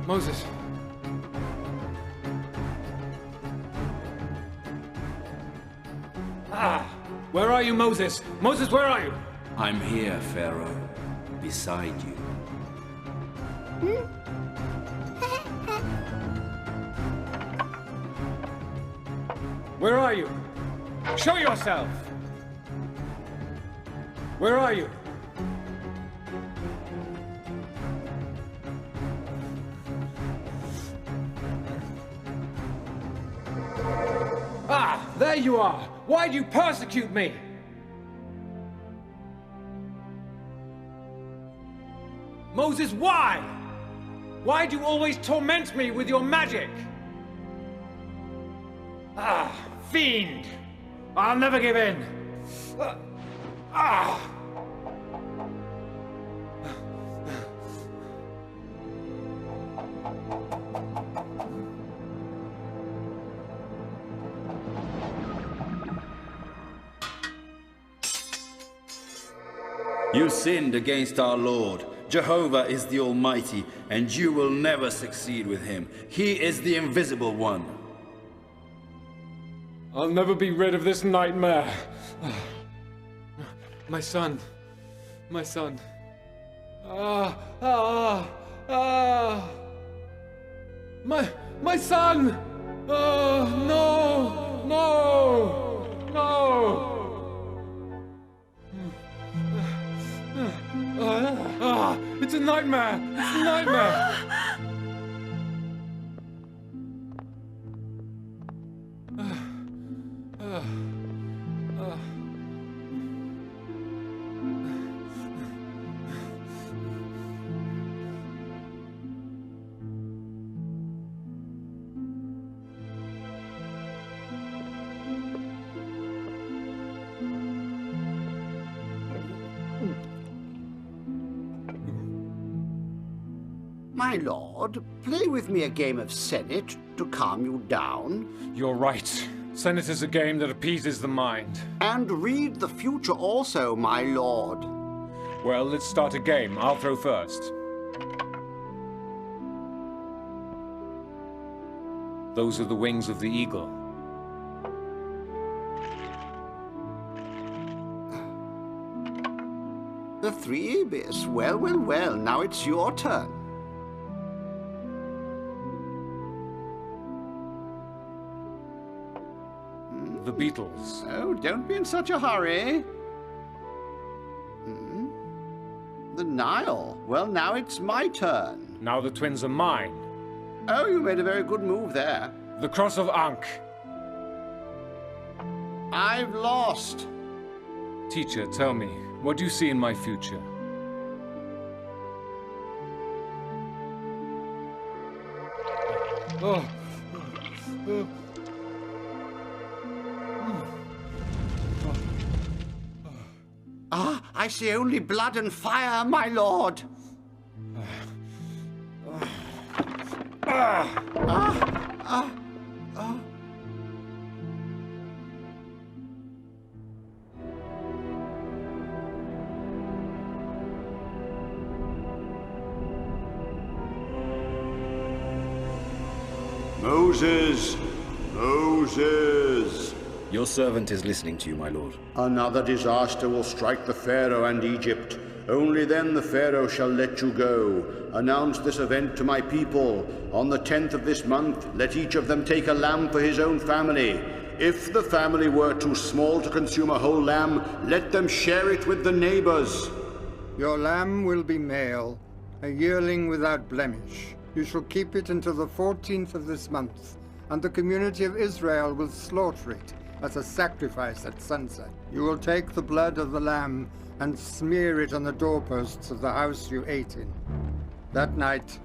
Moses. Where are you, Moses? Moses, where are you? I'm here, Pharaoh, beside you. Where are you? Show yourself! Where are you? Ah, there you are! Why do you persecute me? Moses, why? Why do you always torment me with your magic? Ah, fiend! I'll never give in! You sinned against our Lord. Jehovah is the Almighty, and you will never succeed with him. He is the Invisible One. I'll never be rid of this nightmare. My son. My son. My son! No! No! No! It's a nightmare! It's a nightmare! My lord, play with me a game of Senet to calm you down. You're right. Senet is a game that appeases the mind. And read the future also, my lord. Well, let's start a game. I'll throw first. Those are the wings of the eagle. The three ibis. Well, well, well. Now it's your turn. The beetles. Oh, don't be in such a hurry. The Nile. Well, now it's my turn. Now the twins are mine. Oh, you made a very good move there. The cross of Ankh. I've lost. Teacher, tell me, what do you see in my future? I see only blood and fire, my lord. Moses! Moses! Your servant is listening to you, my lord. Another disaster will strike the Pharaoh and Egypt. Only then the Pharaoh shall let you go. Announce this event to my people. On the 10th of this month, let each of them take a lamb for his own family. If the family were too small to consume a whole lamb, let them share it with the neighbors. Your lamb will be male, a yearling without blemish. You shall keep it until the 14th of this month, and the community of Israel will slaughter it as a sacrifice at sunset. You will take the blood of the lamb and smear it on the doorposts of the house you ate in. That night,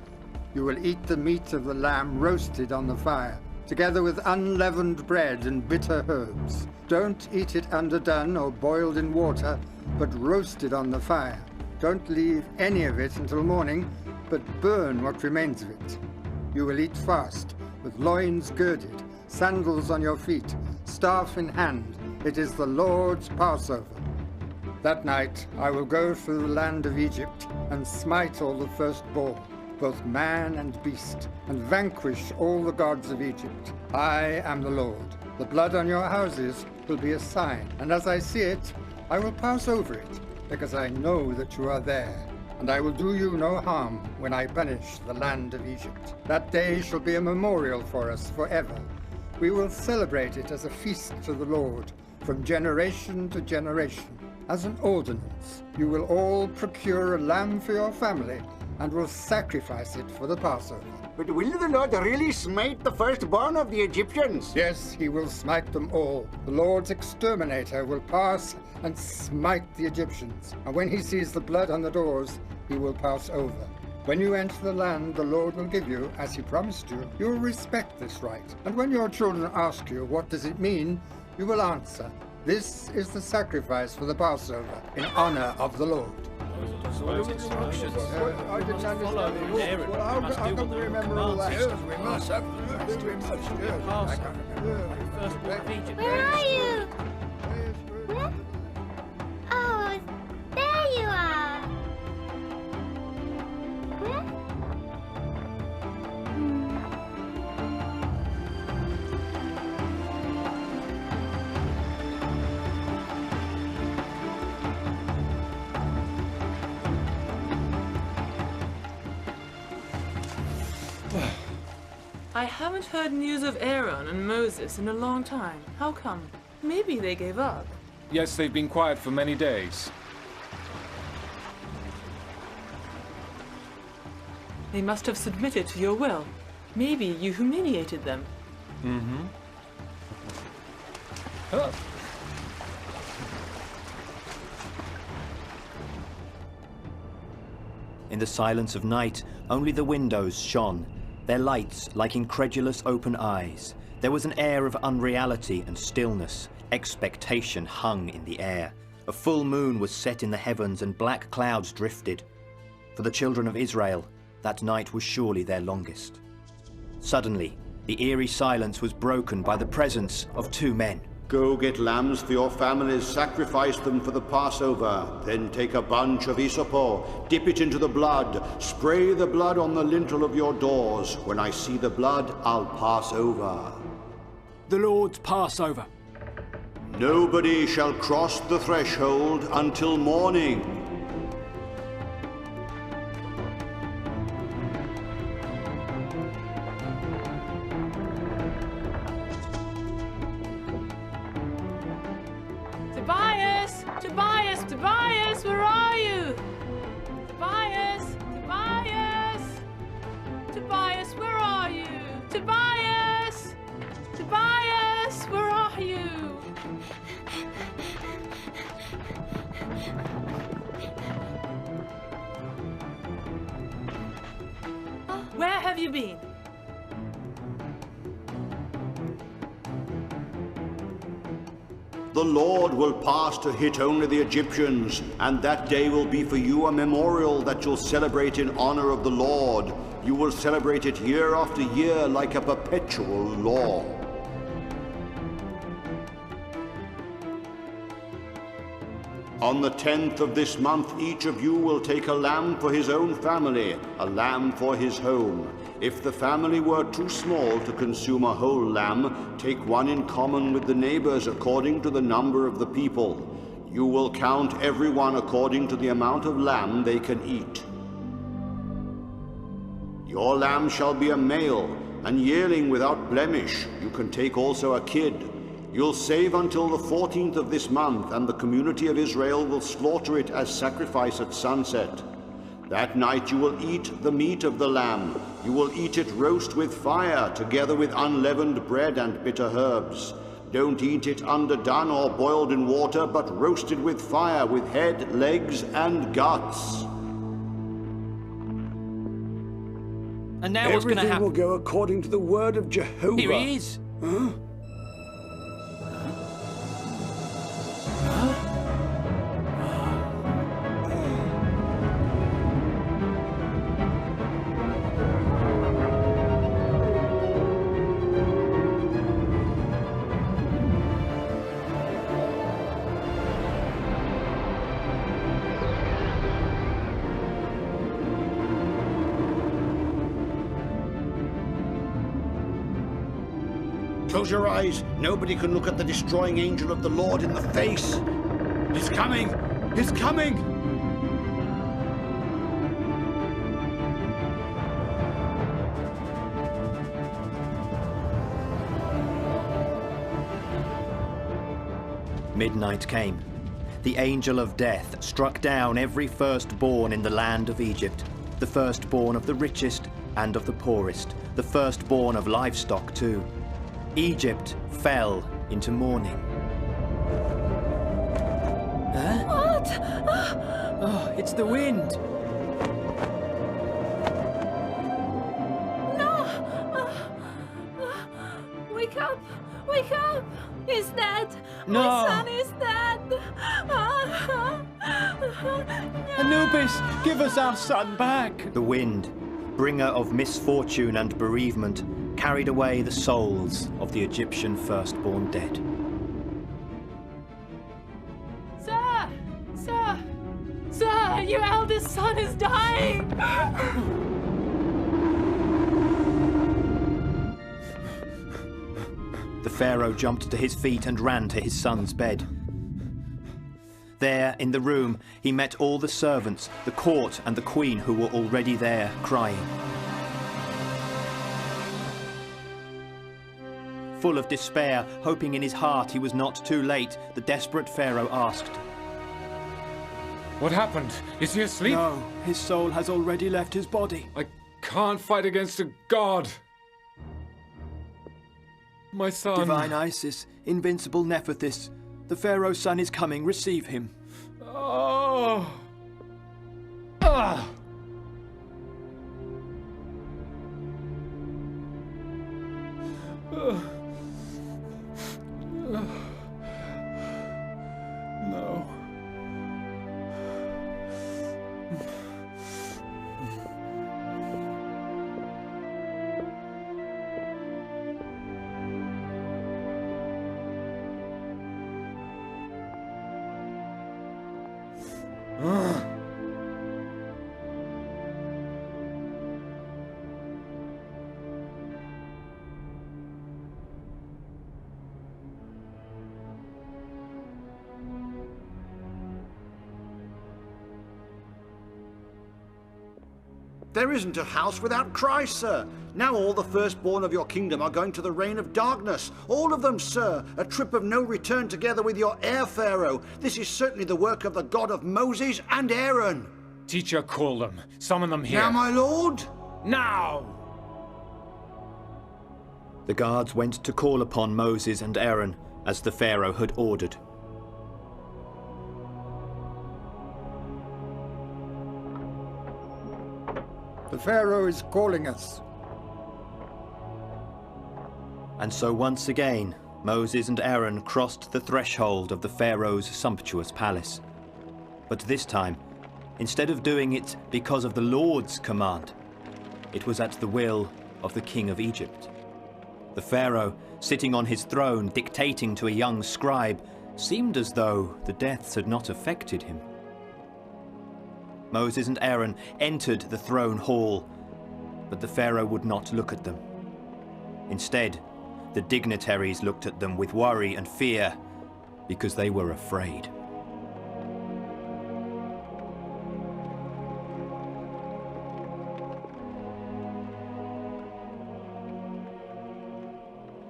you will eat the meat of the lamb roasted on the fire, together with unleavened bread and bitter herbs. Don't eat it underdone or boiled in water, but roasted on the fire. Don't leave any of it until morning, but burn what remains of it. You will eat fast, with loins girded, sandals on your feet, staff in hand. It is the Lord's Passover. That night I will go through the land of Egypt and smite all the firstborn, both man and beast, and vanquish all the gods of Egypt. I am the Lord. The blood on your houses will be a sign, and as I see it, I will pass over it, because I know that you are there. And I will do you no harm when I punish the land of Egypt. That day shall be a memorial for us forever. We will celebrate it as a feast to the Lord, from generation to generation. As an ordinance, you will all procure a lamb for your family, and will sacrifice it for the Passover. But will the Lord really smite the firstborn of the Egyptians? Yes, he will smite them all. The Lord's exterminator will pass and smite the Egyptians. And when he sees the blood on the doors, he will pass over. When you enter the land the Lord will give you, as he promised you, you will respect this right. And when your children ask you, what does it mean, you will answer, this is the sacrifice for the Passover, in honor of the Lord. Instructions. I didn't understand the rules. Well, how can we remember all that? Yes, we must. Absolutely, we must. Yes, I can't remember. Where are you? Where? Oh, there you are. Where? I haven't heard news of Aaron and Moses in a long time. How come? Maybe they gave up. Yes, they've been quiet for many days. They must have submitted to your will. Maybe you humiliated them. Oh. In the silence of night, only the windows shone, their lights like incredulous open eyes. There was an air of unreality and stillness. Expectation hung in the air. A full moon was set in the heavens and black clouds drifted. For the children of Israel, that night was surely their longest. Suddenly, the eerie silence was broken by the presence of two men. Go get lambs for your families, sacrifice them for the Passover. Then take a bunch of hyssop, dip it into the blood, spray the blood on the lintel of your doors. When I see the blood, I'll pass over. The Lord's Passover. Nobody shall cross the threshold until morning. Tobias! Tobias! Tobias! Where are you? Tobias! Tobias! Tobias, where are you? Tobias! Tobias, where are you? Where have you been? The Lord will pass to hit only the Egyptians, and that day will be for you a memorial that you'll celebrate in honor of the Lord. You will celebrate it year after year like a perpetual law. On the 10th of this month, each of you will take a lamb for his own family, a lamb for his home. If the family were too small to consume a whole lamb, take one in common with the neighbors according to the number of the people. You will count everyone according to the amount of lamb they can eat. Your lamb shall be a male, and yearling without blemish. You can take also a kid. You'll save until the 14th of this month, and the community of Israel will slaughter it as sacrifice at sunset. That night you will eat the meat of the lamb. You will eat it roast with fire, together with unleavened bread and bitter herbs. Don't eat it underdone or boiled in water, but roasted with fire, with head, legs, and guts. And now what's going to Everything happen? will go according to the word of Jehovah. Here he is. Huh? Close your eyes. Nobody can look at the destroying angel of the Lord in the face. He's coming! He's coming! Midnight came. The angel of death struck down every firstborn in the land of Egypt, the firstborn of the richest and of the poorest, the firstborn of livestock too. Egypt fell into mourning. Huh? What? Oh, it's the wind. No! Wake up! Wake up! He's dead! No. My son is dead! Anubis, give us our son back. The wind, bringer of misfortune and bereavement, carried away the souls of the Egyptian firstborn dead. Sir! Sir! Sir! Your eldest son is dying! The pharaoh jumped to his feet and ran to his son's bed. There, in the room, he met all the servants, the court and the queen who were already there, crying. Full of despair, hoping in his heart he was not too late, the desperate pharaoh asked, What happened? Is he asleep? No, his soul has already left his body. I can't fight against a god. My son. Divine Isis, invincible Nephthys, the pharaoh's son is coming. Receive him. Oh. Ah. No. There isn't a house without Christ, sir. Now all the firstborn of your kingdom are going to the reign of darkness. All of them, sir. A trip of no return together with your heir, Pharaoh. This is certainly the work of the God of Moses and Aaron. Teacher, call them. Summon them here. Now, my lord. Now! The guards went to call upon Moses and Aaron, as the pharaoh had ordered. The Pharaoh is calling us. And so once again, Moses and Aaron crossed the threshold of the pharaoh's sumptuous palace. But this time, instead of doing it because of the Lord's command, it was at the will of the king of Egypt. The pharaoh, sitting on his throne dictating to a young scribe, seemed as though the deaths had not affected him. Moses and Aaron entered the throne hall, but the pharaoh would not look at them. Instead, the dignitaries looked at them with worry and fear because they were afraid.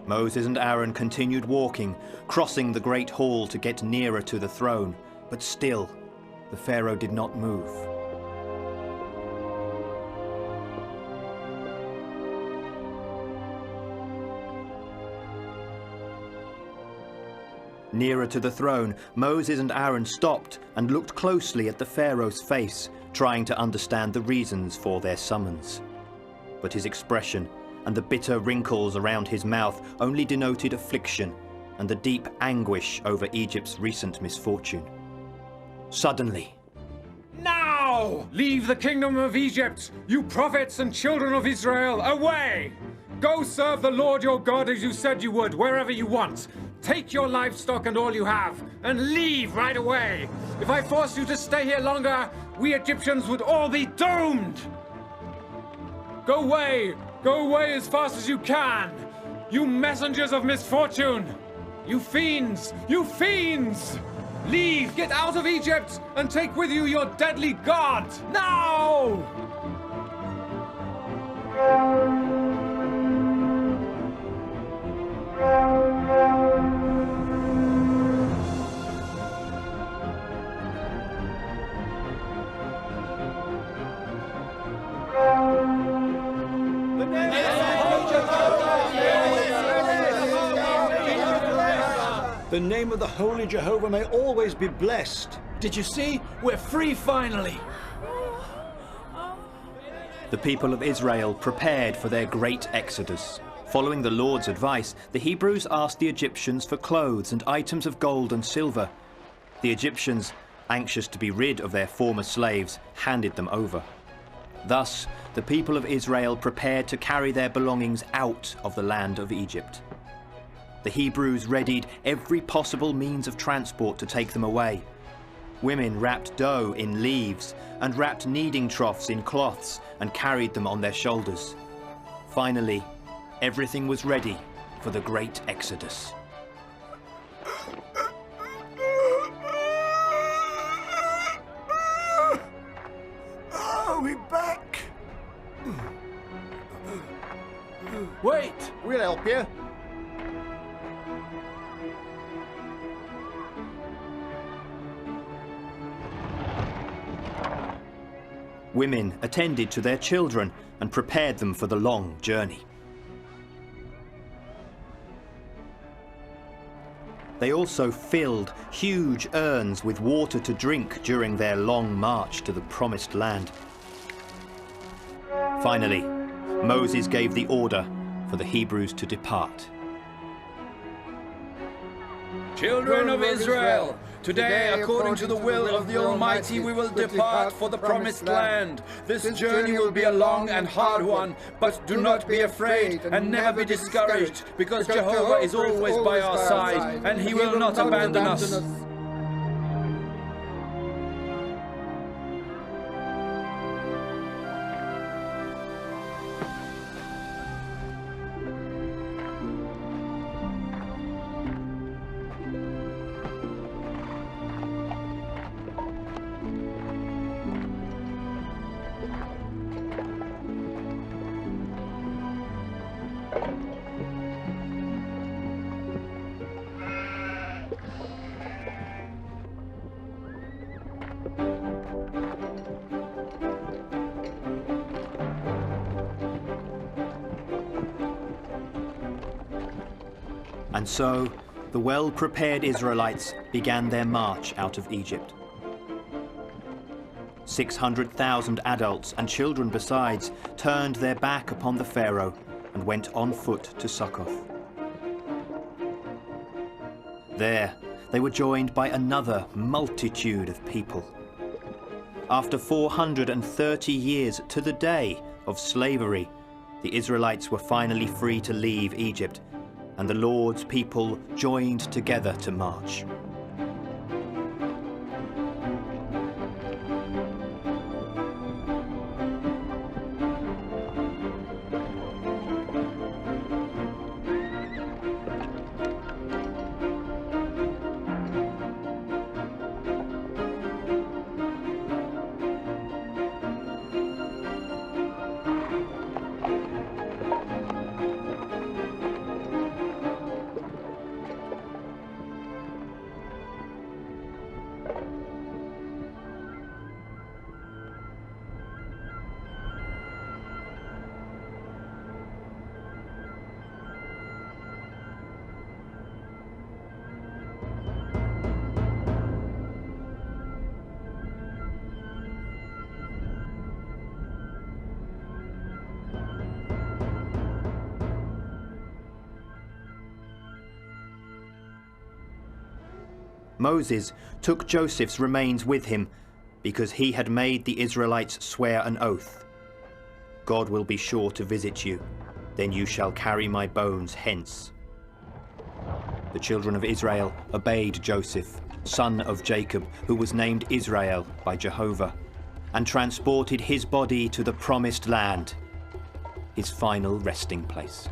Moses and Aaron continued walking, crossing the great hall to get nearer to the throne, but still, the Pharaoh did not move. Nearer to the throne, Moses and Aaron stopped and looked closely at the Pharaoh's face, trying to understand the reasons for their summons. But his expression and the bitter wrinkles around his mouth only denoted affliction and the deep anguish over Egypt's recent misfortune. Suddenly, Now! Leave the kingdom of Egypt, you prophets and children of Israel, away! Go serve the Lord your God as you said you would, wherever you want. Take your livestock and all you have, and leave right away. If I forced you to stay here longer, we Egyptians would all be doomed! Go away as fast as you can! You messengers of misfortune! You fiends! You fiends! Leave! Get out of Egypt! And take with you your deadly god! Now! The name of the Holy Jehovah may always be blessed. Did you see? We're free finally! the people of Israel prepared for their great exodus. Following the Lord's advice, the Hebrews asked the Egyptians for clothes and items of gold and silver. The Egyptians, anxious to be rid of their former slaves, handed them over. Thus, the people of Israel prepared to carry their belongings out of the land of Egypt. The Hebrews readied every possible means of transport to take them away. Women wrapped dough in leaves and wrapped kneading troughs in cloths and carried them on their shoulders. Finally, everything was ready for the great exodus. Are we back? Wait, we'll help you. Women attended to their children and prepared them for the long journey. They also filled huge urns with water to drink during their long march to the promised land. Finally, Moses gave the order for the Hebrews to depart. Children of Israel, today, according to the will of the Almighty, we will depart for the promised land. This journey will be a long and hard one, but do not be afraid and never be discouraged, because Jehovah is always by our side, and he will not abandon us. And so, the well-prepared Israelites began their march out of Egypt. 600,000 adults and children besides turned their back upon the Pharaoh and went on foot to Succoth. There, they were joined by another multitude of people. After 430 years to the day of slavery, the Israelites were finally free to leave Egypt, and the Lord's people joined together to march. Moses took Joseph's remains with him because he had made the Israelites swear an oath. God will be sure to visit you, then you shall carry my bones hence. The children of Israel obeyed Joseph, son of Jacob, who was named Israel by Jehovah, and transported his body to the promised land, his final resting place.